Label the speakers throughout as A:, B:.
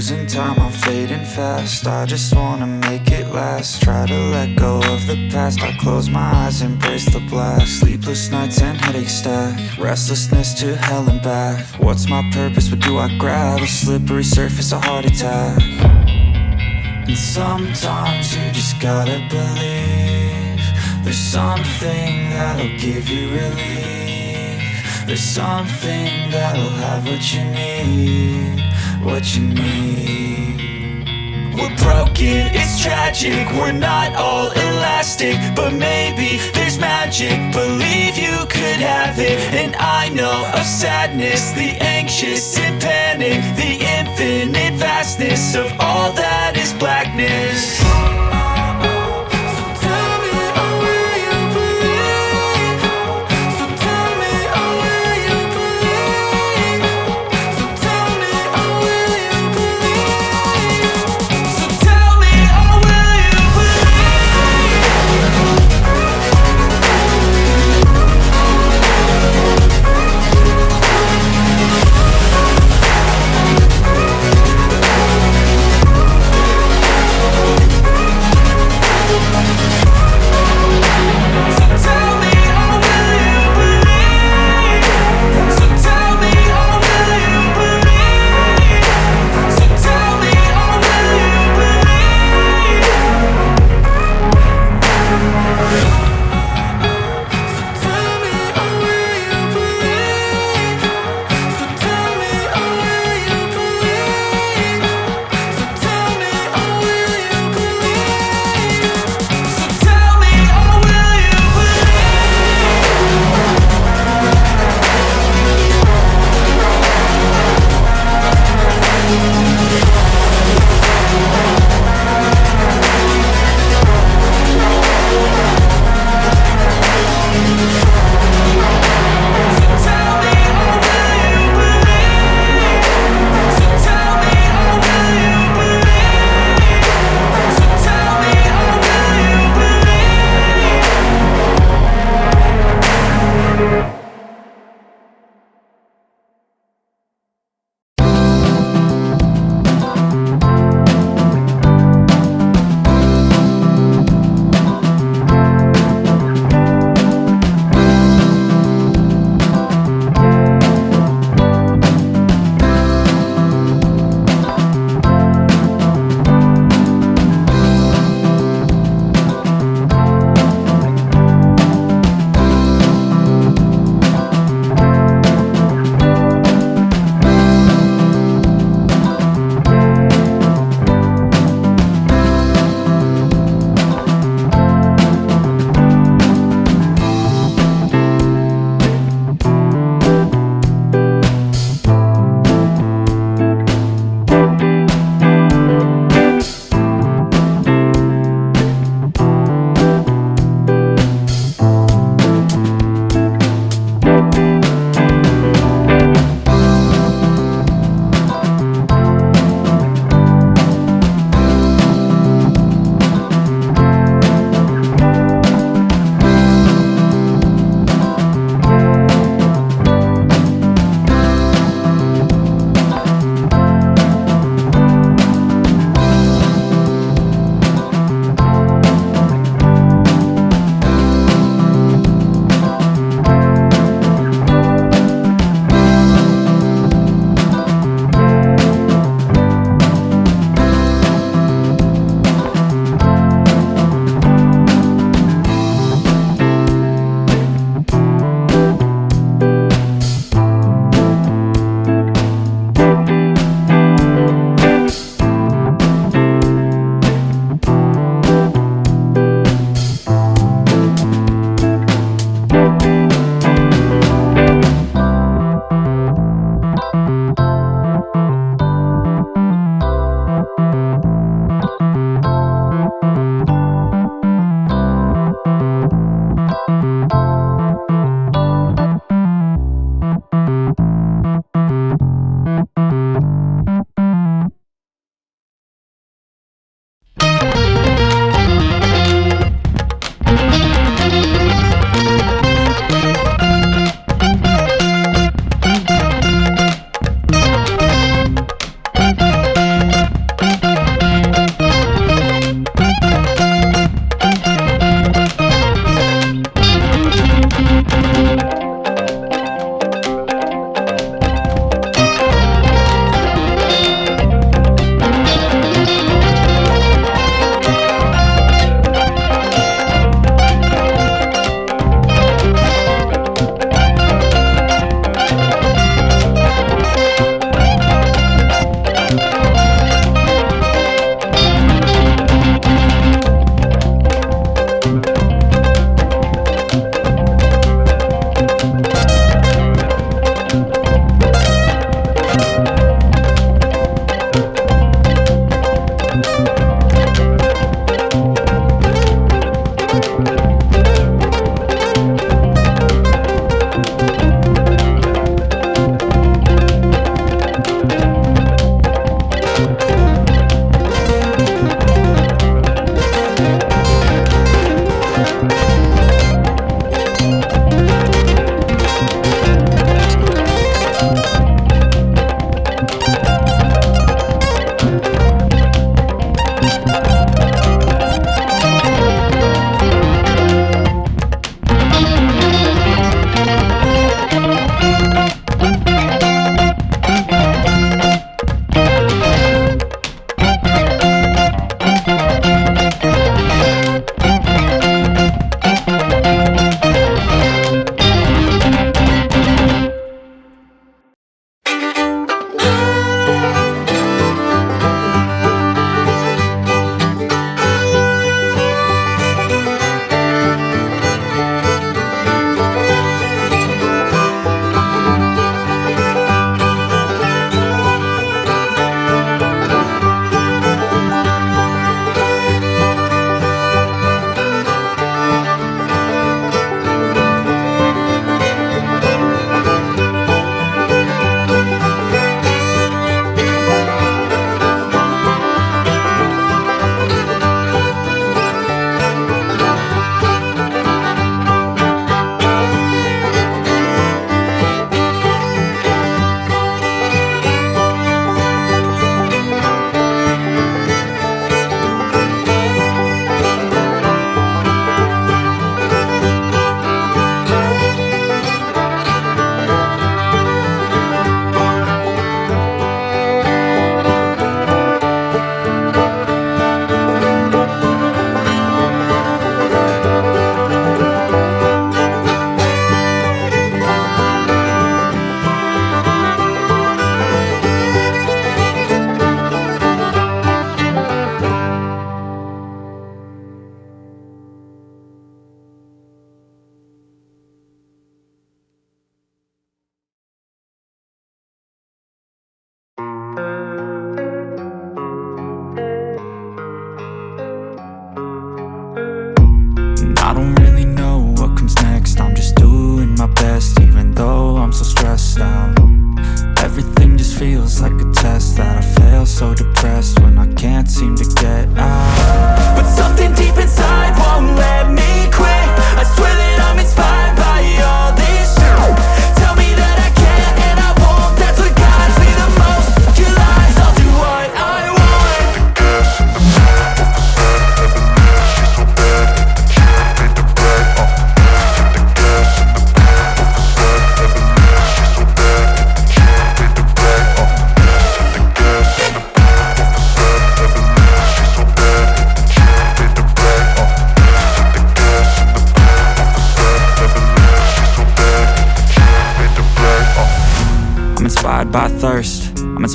A: losing time, I'm fading fast. I just wanna make it last. Try to let go of the past. I close my eyes, embrace the blast. Sleepless nights and headache stack. Restlessness to hell and back. What's my purpose, what do I grab? A slippery surface, a heart attack. And sometimes you just gotta believe there's something that'll give you relief. There's something that'll have what you need, what you need. We're broken, it's tragic, we're not all elastic, but maybe there's magic, believe you could have it. And I know of sadness, the anxious and panic, the infinite vastness of all that is blackness.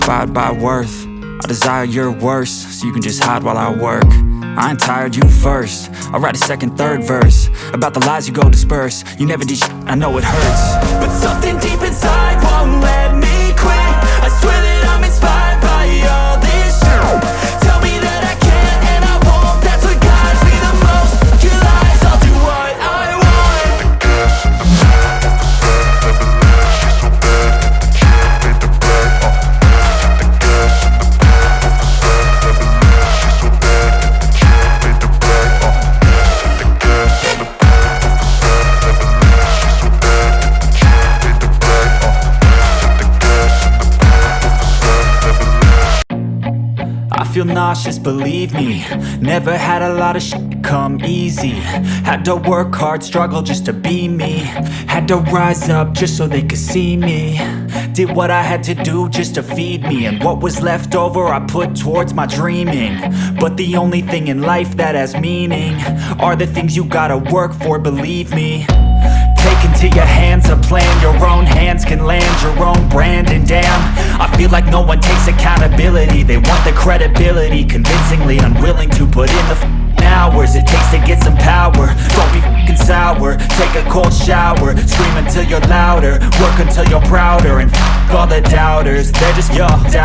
A: inspired by worth. I desire your worst, so you can just hide while I work. I ain't tired, you first. I'll write a second, third verse about the lies you go disperse. You never did shit, I know it hurts, but something deep inside won't let me quit. I swear that I'm inspired by all this shit. Tell me that I can't and I won't. That's what guides me the most. Your lies, I'll do what I want. I feel nauseous, believe me. Never had a lot of shit come easy. Had to work hard, struggle just to be me. Had to rise up just so they could see me. Did what I had to do just to feed me, and what was left over I put towards my dreaming. But the only thing in life that has meaning are the things you gotta work for, believe me. Take into your hands a plan, your own hands can land your own brand. And damn, I feel like no one takes accountability. They want the credibility, convincingly unwilling to put in the hours it takes to get some power. Don't be f***ing sour, take a cold shower. Scream until you're louder, work until you're prouder. And f*** all the doubters, they're just